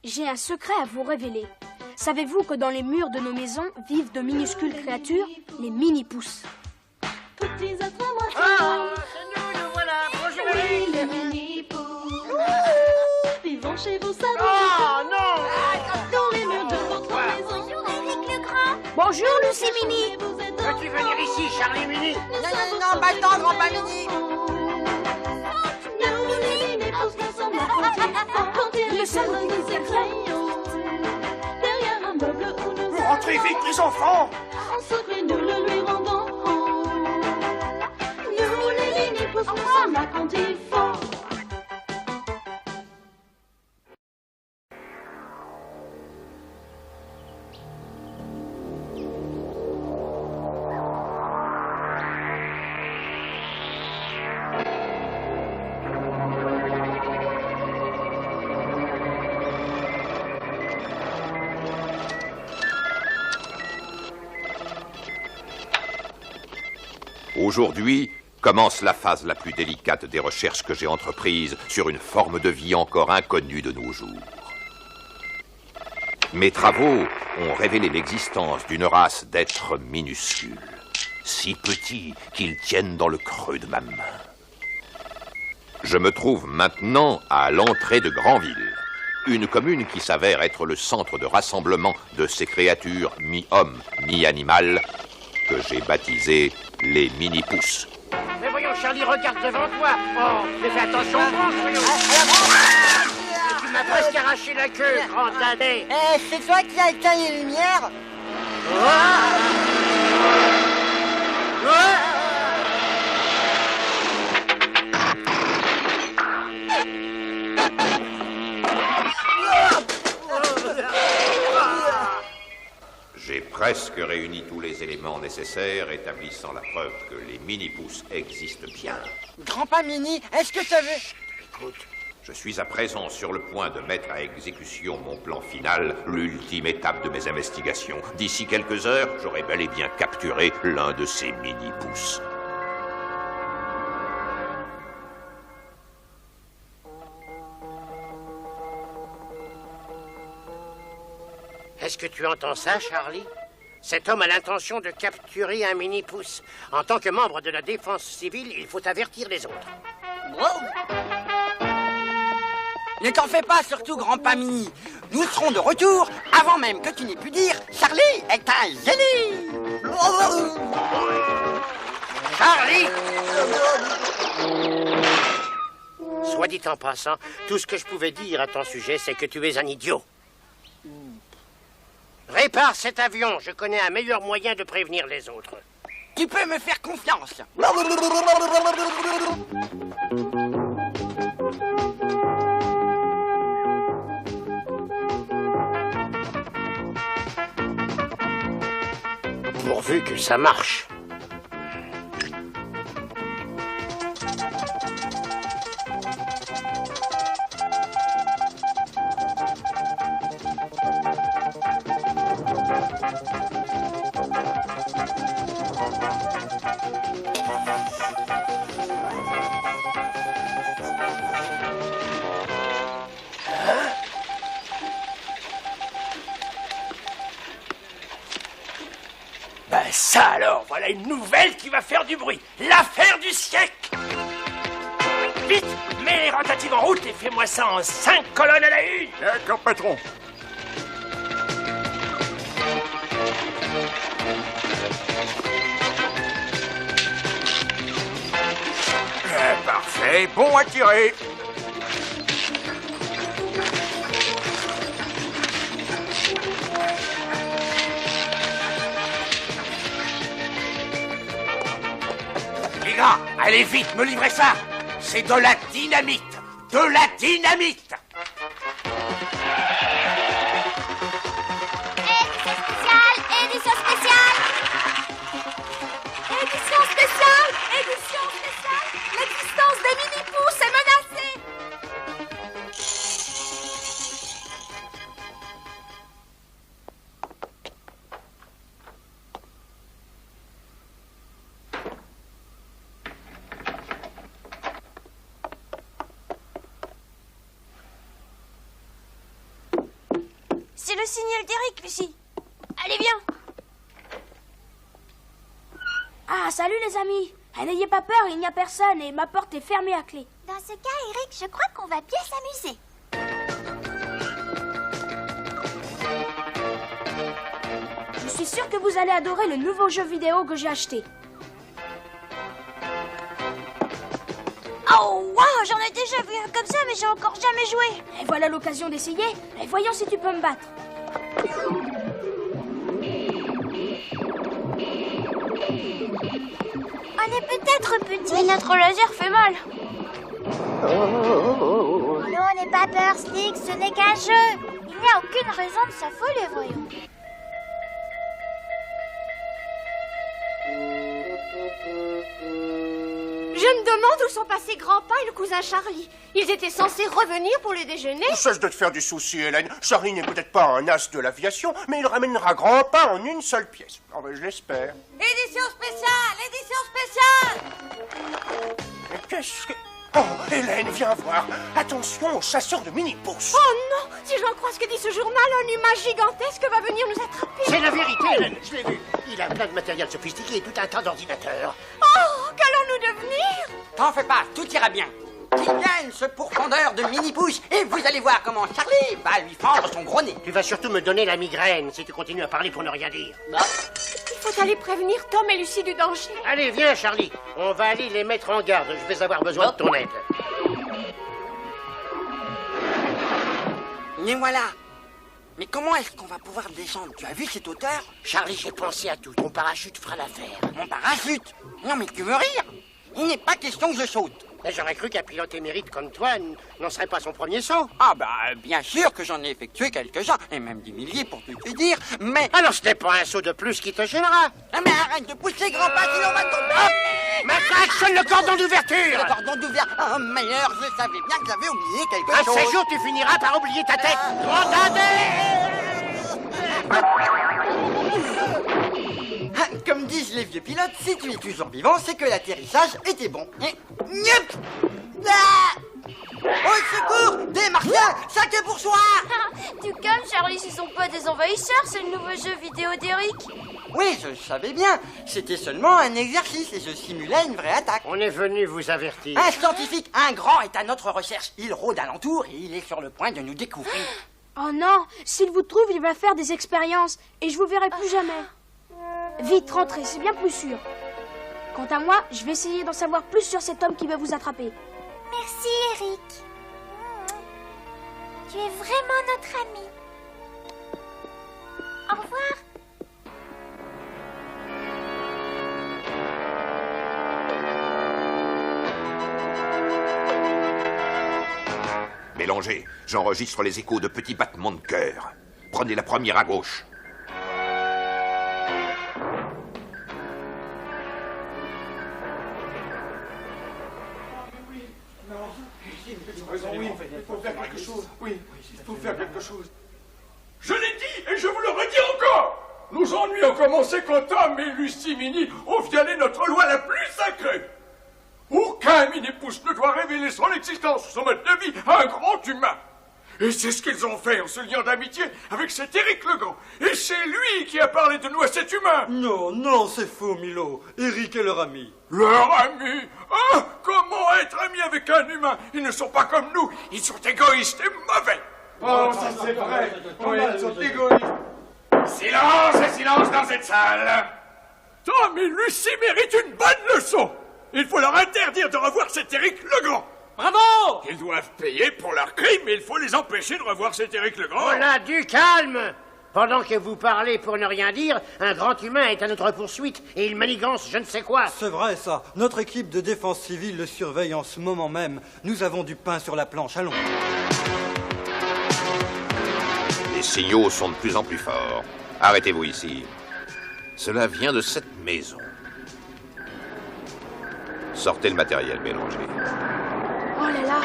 J'ai un secret à vous révéler. Savez-vous que dans les murs de nos maisons vivent de minuscules créatures, les mini-pousses? Petits êtres à moi. C'est nous voilà. Bonjour. Oui, les mini-pousses. Vivons chez vous, ça Oh non. dans les murs de votre maison. Bonjour Eric le Grand. Bonjour, Lucie Mini. Vous êtes Veux-tu venir ici, Charlie Mini? Non, pas le temps, grand-père Mini. Nous, les mini-pousses, nous sommes là quand il sommes de ces crayons. Derrière un meuble où nous Rentrez vite, les enfants. en secret, nous le lui rendons. Nous, les mini-pousses, nous sommes là quand il faut. Aujourd'hui commence la phase la plus délicate des recherches que j'ai entreprises sur une forme de vie encore inconnue de nos jours. Mes travaux ont révélé l'existence d'une race d'êtres minuscules, si petits qu'ils tiennent dans le creux de ma main. Je me trouve maintenant à l'entrée de Granville, une commune qui s'avère être le centre de rassemblement de ces créatures mi-hommes, mi-animales, que j'ai baptisées les mini-pousses. Mais voyons, Charlie, regarde devant toi. Oh, mais fais attention aux branches, voyons. Tu m'as presque arraché la queue, grand dadais. C'est toi qui as éteint les lumières? J'ai presque réuni tous les éléments nécessaires établissant la preuve que les mini-pousses existent bien. Grand-père Mini, est-ce que ça veut... Écoute, je suis à présent sur le point de mettre à exécution mon plan final, l'ultime étape de mes investigations. D'ici quelques heures, j'aurai bel et bien capturé l'un de ces mini-pousses. Est-ce que tu entends ça, Charlie? Cet homme a l'intention de capturer un mini-pouce. En tant que membre de la défense civile, il faut avertir les autres. Ne t'en fais pas, surtout, grand-père Mini. Nous serons de retour avant même que tu n'aies pu dire Charlie est un génie. Charlie! Soit dit en passant, tout ce que je pouvais dire à ton sujet, c'est que tu es un idiot. Répare cet avion, je connais un meilleur moyen de prévenir les autres. Tu peux me faire confiance. Pourvu que ça marche. Ben ça alors, voilà une nouvelle qui va faire du bruit. L'affaire du siècle. Vite, mets les rotatives en route et fais-moi ça en 5 colonnes à la une. D'accord, patron. Parfait, bon à tirer. Les gars, allez vite, me livrez ça. C'est de la dynamite. De la dynamite. Édition spéciale. Édition spéciale. Édition spéciale. L'existence des mini-pousses est menacée. C'est le signal d'Eric, Lucie. Allez, viens. Ah, salut les amis. N'ayez pas peur, il n'y a personne et ma porte est fermée à clé. Dans ce cas, Eric, je crois qu'on va bien s'amuser. Je suis sûre que vous allez adorer le nouveau jeu vidéo que j'ai acheté. Oh, wow, j'en ai déjà vu un comme ça, mais j'ai encore jamais joué. Et voilà l'occasion d'essayer. Et voyons si tu peux me battre. On est peut-être petit. Mais notre laser fait mal. Non, n'aie pas peur, Slick, ce n'est qu'un jeu. Il n'y a aucune raison de s'affoler, voyons. Je me demande où sont passés Grand-Pa et le cousin Charlie. Ils étaient censés revenir pour le déjeuner. Cesse de te faire du souci, Hélène. Charlie n'est peut-être pas un as de l'aviation, mais il ramènera grand-pa en une seule pièce. Oh, ben, je l'espère. Édition spéciale, édition spéciale. Mais qu'est-ce que... Oh, Hélène, viens voir. Attention aux chasseurs de mini-pouces. Oh non, si j'en crois ce que dit ce journal, un humain gigantesque va venir nous attraper. C'est la vérité, Hélène, je l'ai vu. Il a plein de matériel sophistiqué et tout un tas d'ordinateurs. Oh, qu'allons-nous devenir? T'en fais pas, tout ira bien. Qu'il vienne, ce pourfendeur de mini-pouces, et vous allez voir comment Charlie va lui fendre son gros nez. Tu vas surtout me donner la migraine si tu continues à parler pour ne rien dire. Il faut aller prévenir Tom et Lucie du danger. Allez, viens, Charlie. On va aller les mettre en garde. Je vais avoir besoin de ton aide. Et voilà. Mais comment est-ce qu'on va pouvoir descendre? Tu as vu cette hauteur? Charlie, j'ai pensé à tout. Ton parachute fera l'affaire. Mon parachute? Non mais tu veux rire? Il n'est pas question que je saute. Et j'aurais cru qu'un pilote émérite comme toi n'en serait pas son premier saut. Ah bah bien sûr que j'en ai effectué quelques-uns, et même des milliers pour tout te dire, mais... Alors ce n'est pas un saut de plus qui te gênera. Ah, mais arrête de pousser, grand-pa, sinon on va tomber. Maintenant, actionne le cordon d'ouverture. Le cordon d'ouverture. Oh, meilleur, je savais bien que j'avais oublié quelque Un chose. de ces jours, tu finiras par oublier ta tête. Ah, comme disent les vieux pilotes, si tu es toujours vivant, c'est que l'atterrissage était bon. Nyep. Ah. Au secours, des Martiens, chacun pour soi. Tu calmes, Charlie, ce sont pas des envahisseurs, c'est le nouveau jeu vidéo d'Eric. Oui, je le savais bien. C'était seulement un exercice et je simulais une vraie attaque. On est venu vous avertir. Un scientifique, un grand, est à notre recherche. Il rôde alentour et il est sur le point de nous découvrir. Oh non, s'il vous trouve, il va faire des expériences et je vous verrai plus jamais. Vite, rentrez, c'est bien plus sûr. Quant à moi, je vais essayer d'en savoir plus sur cet homme qui va vous attraper. Merci, Eric. Tu es vraiment notre ami. Au revoir. Mélangez, j'enregistre les échos de petits battements de cœur. Prenez la première à gauche. Je l'ai dit et je vous le redis encore. Nos ennuis ont commencé quand Tom et Lucie Mini ont violé notre loi la plus sacrée. Aucun mini-pouce ne doit révéler son existence ou son mode de vie à un grand humain. Et c'est ce qu'ils ont fait en se liant d'amitié avec cet Éric Legrand. Et c'est lui qui a parlé de nous à cet humain. Non, non, c'est faux, Milo. Eric est leur ami. Leur ami? Ah, comment être ami avec un humain? Ils ne sont pas comme nous. Ils sont égoïstes et mauvais. Oh, ça c'est vrai. Oui, ils sont égoïstes. Silence et silence dans cette salle. Tom et Lucie méritent une bonne leçon. Il faut leur interdire de revoir cet Éric Legrand. Bravo! Ils doivent payer pour leurs crimes, mais il faut les empêcher de revoir cet Éric Legrand. Oh là, du calme. Pendant que vous parlez pour ne rien dire, un grand humain est à notre poursuite et il manigance je ne sais quoi. C'est vrai, ça. Notre équipe de défense civile le surveille en ce moment même. Nous avons du pain sur la planche. Allons. Les signaux sont de plus en plus forts. Arrêtez-vous ici. Cela vient de cette maison. Sortez le matériel mélangé. Oh là là,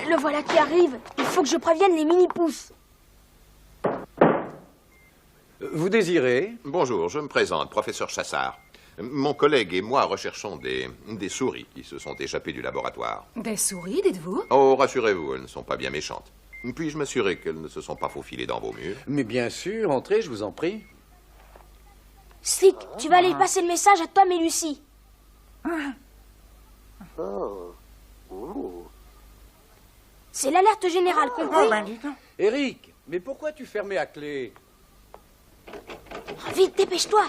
le voilà qui arrive. Il faut que je prévienne les mini-pouces. Vous désirez? Bonjour, je me présente, professeur Chassard. Mon collègue et moi recherchons des souris qui se sont échappées du laboratoire. Des souris, dites-vous? Oh, rassurez-vous, elles ne sont pas bien méchantes. Puis-je m'assurer qu'elles ne se sont pas faufilées dans vos murs? Mais bien sûr, entrez, je vous en prie. Slick, tu vas aller passer le message à Tom et Lucie. C'est l'alerte générale, compris? Eric, mais pourquoi tu fermais à clé? Vite, dépêche-toi.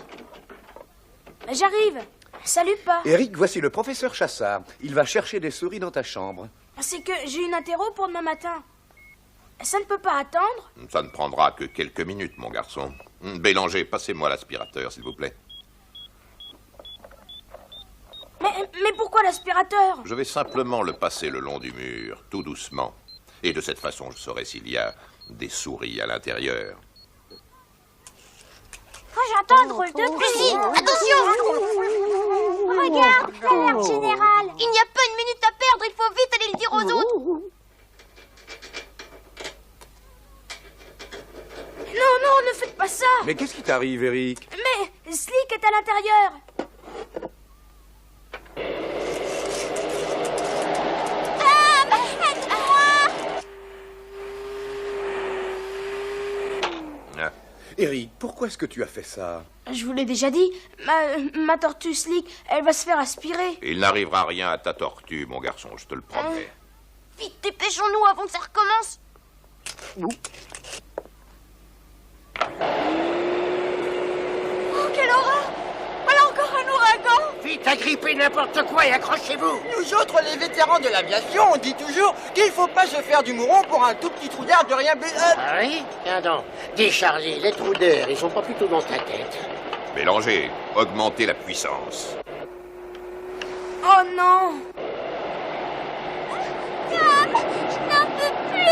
J'arrive. Salut, pas. Eric, voici le professeur Chassard. Il va chercher des souris dans ta chambre. C'est que j'ai une interro pour demain matin. Ça ne peut pas attendre? Ça ne prendra que quelques minutes, mon garçon. Bélanger, passez-moi l'aspirateur, s'il vous plaît. Mais pourquoi l'aspirateur? Je vais simplement le passer le long du mur, tout doucement. Et de cette façon, je saurai s'il y a des souris à l'intérieur. Faut j'entendre de Lucie, attention! Regarde, l'alerte générale. Il n'y a pas une minute à perdre, il faut vite aller le dire aux autres. Non, ne faites pas ça. Mais qu'est-ce qui t'arrive, Eric? Mais Slick est à l'intérieur. Eric, pourquoi est-ce que tu as fait ça? Je vous l'ai déjà dit, ma tortue Slick, elle va se faire aspirer. Il n'arrivera rien à ta tortue, mon garçon, je te le promets. Vite, dépêchons-nous avant que ça recommence. Oh, quelle horreur! Voilà encore un ouragan! Vite, agrippez n'importe quoi et accrochez-vous. Nous autres, les vétérans de l'aviation, on dit toujours qu'il faut pas se faire du mouron pour un tout petit trou d'air de rien. Ah oui? Tiens donc. Dis, Charlie, les trous d'air, ils sont pas plutôt dans ta tête? Bélanger, augmentez la puissance. Oh non! Tom, je n'en peux plus!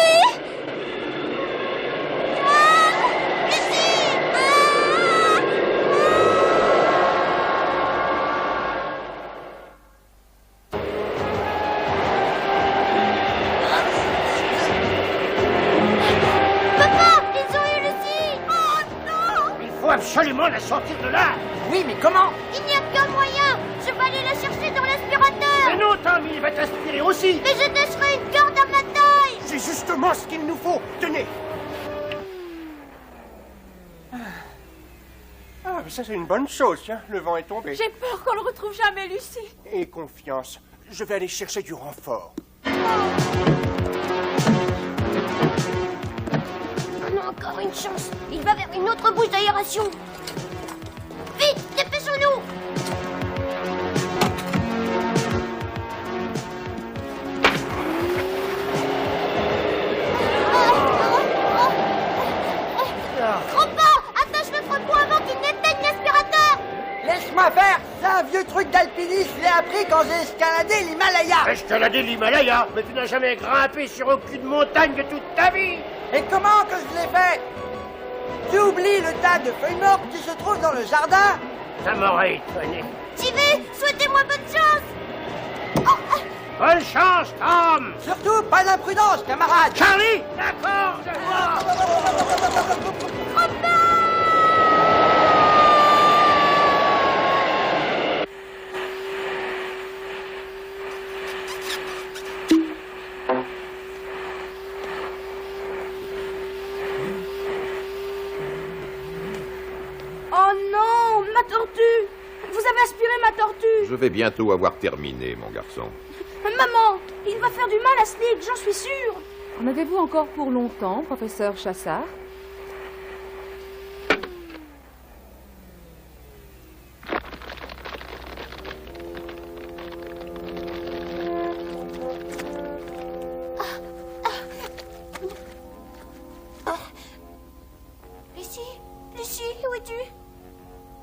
Absolument la sortir de là. Oui, mais comment? Il n'y a qu'un moyen. Je vais aller la chercher dans l'aspirateur. Mais non, Tom, il va t'aspirer aussi. Mais je décherai une corde à ma taille. C'est justement ce qu'il nous faut. Tenez. Ah, mais ça c'est une bonne chose, tiens. Le vent est tombé. J'ai peur qu'on ne retrouve jamais Lucie. Aie confiance. Je vais aller chercher du renfort. On a encore une chance. Il va vers une autre bouche d'aération. Vite, dépêchons-nous. Trop pas. Attache le frein avant qu'il n'éteigne l'aspirateur. Laisse-moi faire. C'est un vieux truc d'alpiniste. Je l'ai appris quand j'ai escaladé l'Himalaya. Escalader l'Himalaya? Mais tu n'as jamais grimpé sur aucune montagne de toute ta vie. Et comment que je l'ai fait? Tu oublies le tas de feuilles mortes qui se trouve dans le jardin? Ça m'aurait étonné. J'y vais. Souhaitez-moi bonne chance. Bonne chance, Tom. Surtout, pas d'imprudence, camarade. Charlie, d'accord. Oh non, ma tortue! Vous avez aspiré ma tortue! Je vais bientôt avoir terminé, mon garçon. Maman, il va faire du mal à Slick, j'en suis sûre! En avez-vous encore pour longtemps, professeur Chassard? Lucie, où es-tu?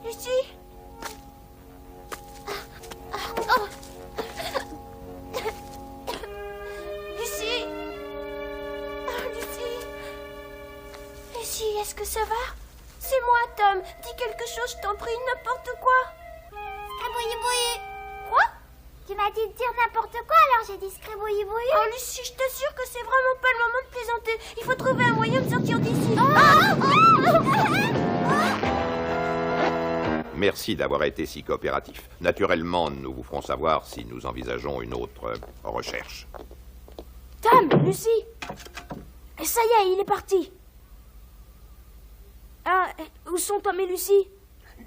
Lucie? Lucie? Lucie, est-ce que ça va? C'est moi, Tom. Dis quelque chose, je t'en prie, n'importe quoi. Scribouille-bouille. Quoi? Tu m'as dit de dire n'importe quoi, alors j'ai dit scribouille-bouille. Oh, Lucie, je t'assure que c'est vraiment pas le moment de plaisanter. Il faut trouver un moyen de sortir d'ici. Merci d'avoir été si coopératif. Naturellement, nous vous ferons savoir si nous envisageons une autre recherche. Tom, Lucie! Et ça y est, il est parti. Ah, où sont Tom et Lucie?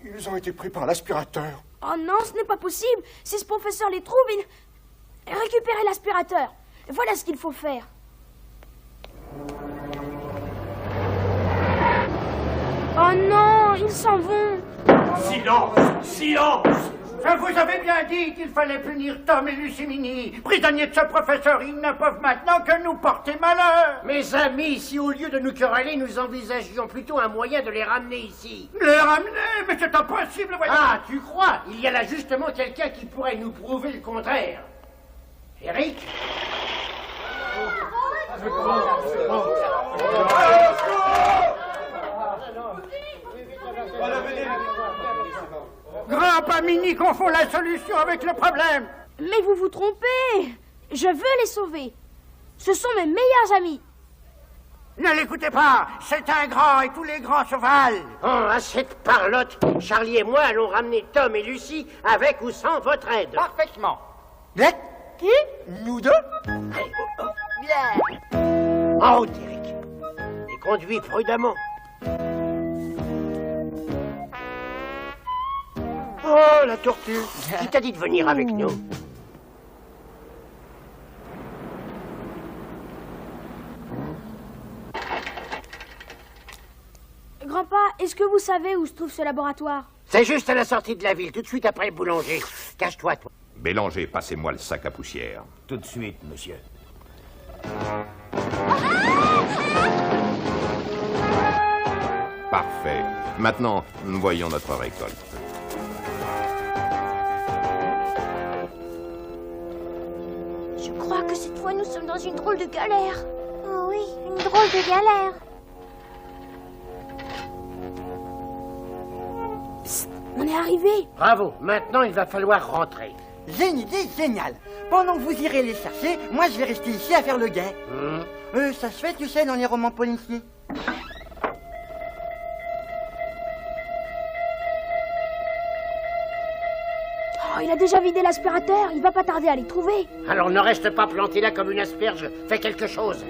Ils ont été pris par l'aspirateur. Oh non, ce n'est pas possible. Si ce professeur les trouve, il... Récupérez l'aspirateur. Voilà ce qu'il faut faire. Oh non, ils s'en vont. Silence! Silence! Je vous avais bien dit qu'il fallait punir Tom et Lucie Mini. Prisonniers de ce professeur, ils ne peuvent maintenant que nous porter malheur. Mes amis, si au lieu de nous quereller, nous envisagions plutôt un moyen de les ramener ici. Les ramener? Mais c'est impossible, voyons. Ah, tu crois? Il y a là justement quelqu'un qui pourrait nous prouver le contraire. Eric? Grand-père Mini confond la solution avec le problème. Mais vous vous trompez. Je veux les sauver. Ce sont mes meilleurs amis. Ne l'écoutez pas. C'est un grand et tous les grands se valent. Oh, assez de parlotte. Charlie et moi allons ramener Tom et Lucie avec ou sans votre aide. Parfaitement. Qui? Nous deux? En route, Eric. Et conduis prudemment. Oh, la tortue. Qui t'a dit de venir avec nous? Grand-père, est-ce que vous savez où se trouve ce laboratoire? C'est juste à la sortie de la ville, tout de suite après le boulanger. Cache-toi, toi. Bélanger, passez-moi le sac à poussière. Tout de suite, monsieur. Parfait. Maintenant, voyons notre récolte. Je crois que cette fois, nous sommes dans une drôle de galère. Oh oui, une drôle de galère. Psst, on est arrivé. Bravo, maintenant il va falloir rentrer. J'ai une idée géniale. Pendant que vous irez les chercher, moi je vais rester ici à faire le guet. Ça se fait, tu sais, dans les romans policiers. Oh, il a déjà vidé l'aspirateur. Il va pas tarder à les trouver. Alors ne reste pas planté là comme une asperge. Fais quelque chose.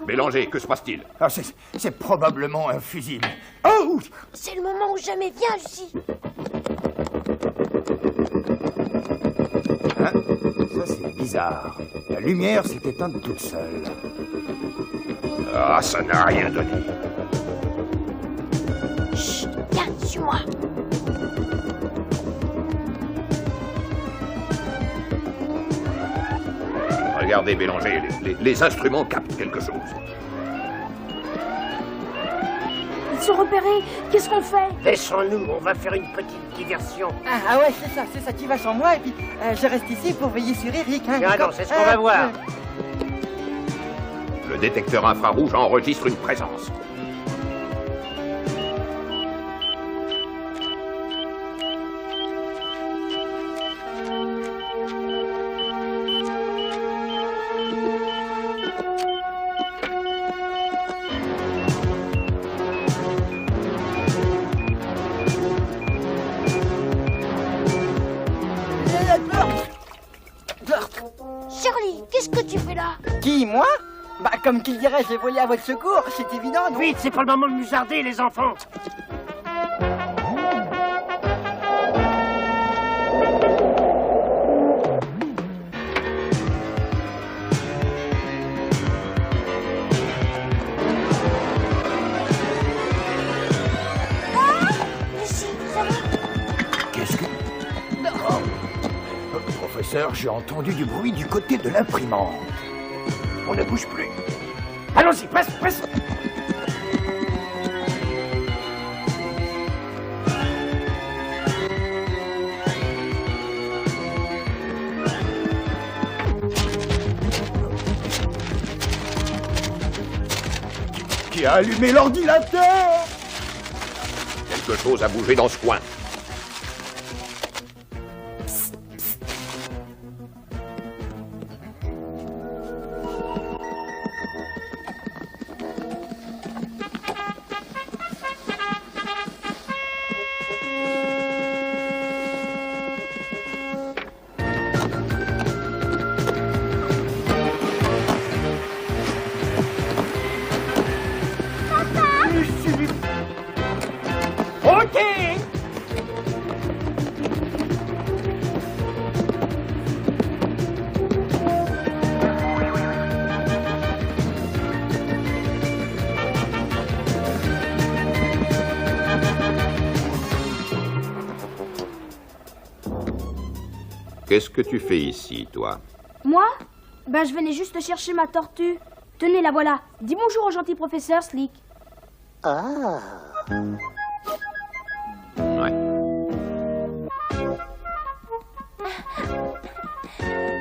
Bélanger, que se passe-t-il? Ah, c'est probablement un fusible. Oh! C'est le moment où jamais viens, Lucie. Hein? Ça, c'est bizarre. La lumière s'est éteinte toute seule. Ah, ça n'a rien donné. Chut, viens, suis-moi. Regardez, Bélanger, les instruments captent quelque chose. Ils sont repérés. Qu'est-ce qu'on fait? Laissons-nous, on va faire une petite diversion. Ah ouais, c'est ça, tu vas sans moi et puis je reste ici pour veiller sur Eric. Hein, non, c'est ce qu'on va voir. Le détecteur infrarouge enregistre une présence. Charlie, qu'est-ce que tu fais là? Qui, moi? Bah, comme qui dirait, j'ai volé à votre secours, c'est évident, non? Vite, c'est pas le moment de musarder, les enfants. Lucie, ça va? Qu'est-ce que... Professeur, j'ai entendu du bruit du côté de l'imprimante. On ne bouge plus. Allons-y, presse, presse. Qui a allumé l'ordinateur? Quelque chose a bougé dans ce coin. Qu'est-ce que tu fais ici, toi? Moi? Ben, je venais juste chercher ma tortue. Tenez, la voilà. Dis bonjour au gentil professeur, Slick. Ah. Ouais.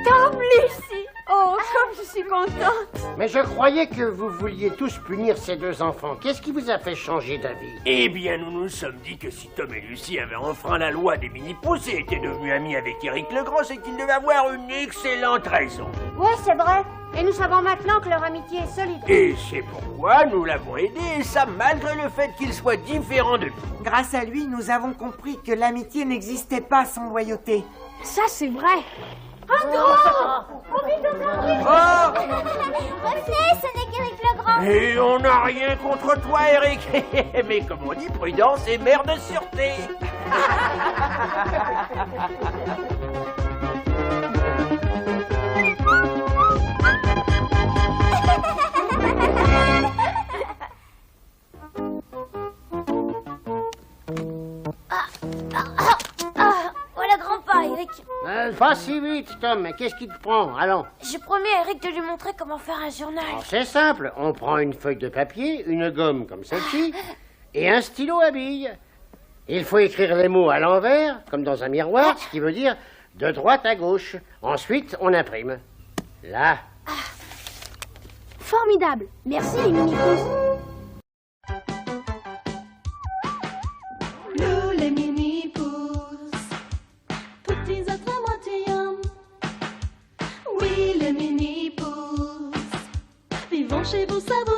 Tom, Lucie! Oh, comme je suis contente! Mais je croyais que vous vouliez tous punir ces deux enfants. Qu'est-ce qui vous a fait changer d'avis? Eh bien, nous nous sommes dit que si Tom et Lucie avaient enfreint la loi des mini-pousses et étaient devenus amis avec Éric Legrand, c'est qu'ils devaient avoir une excellente raison. Ouais, c'est vrai. Et nous savons maintenant que leur amitié est solide. Et c'est pourquoi nous l'avons aidé, et ça malgré le fait qu'il soit différent de nous. Grâce à lui, nous avons compris que l'amitié n'existait pas sans loyauté. Ça, c'est vrai. Andrew! Oh! Revenez, ce n'est qu'Éric Legrand. Et on n'a rien contre toi, Eric. Mais comme on dit, prudence est mère de sûreté. Voilà grand pas, Eric. Pas si vite, Tom. Qu'est-ce qui te prend? Allons. J'ai promis à Eric de lui montrer comment faire un journal. C'est simple. On prend une feuille de papier, une gomme comme celle-ci, et un stylo à billes. Il faut écrire les mots à l'envers, comme dans un miroir, ce qui veut dire de droite à gauche. Ensuite, on imprime. Là. Formidable. Merci, les mini-pousses. Nous les mini-pousses, petits êtres à moitié hommes. Oui, les mini-pousses, vivons chez vous, ça vous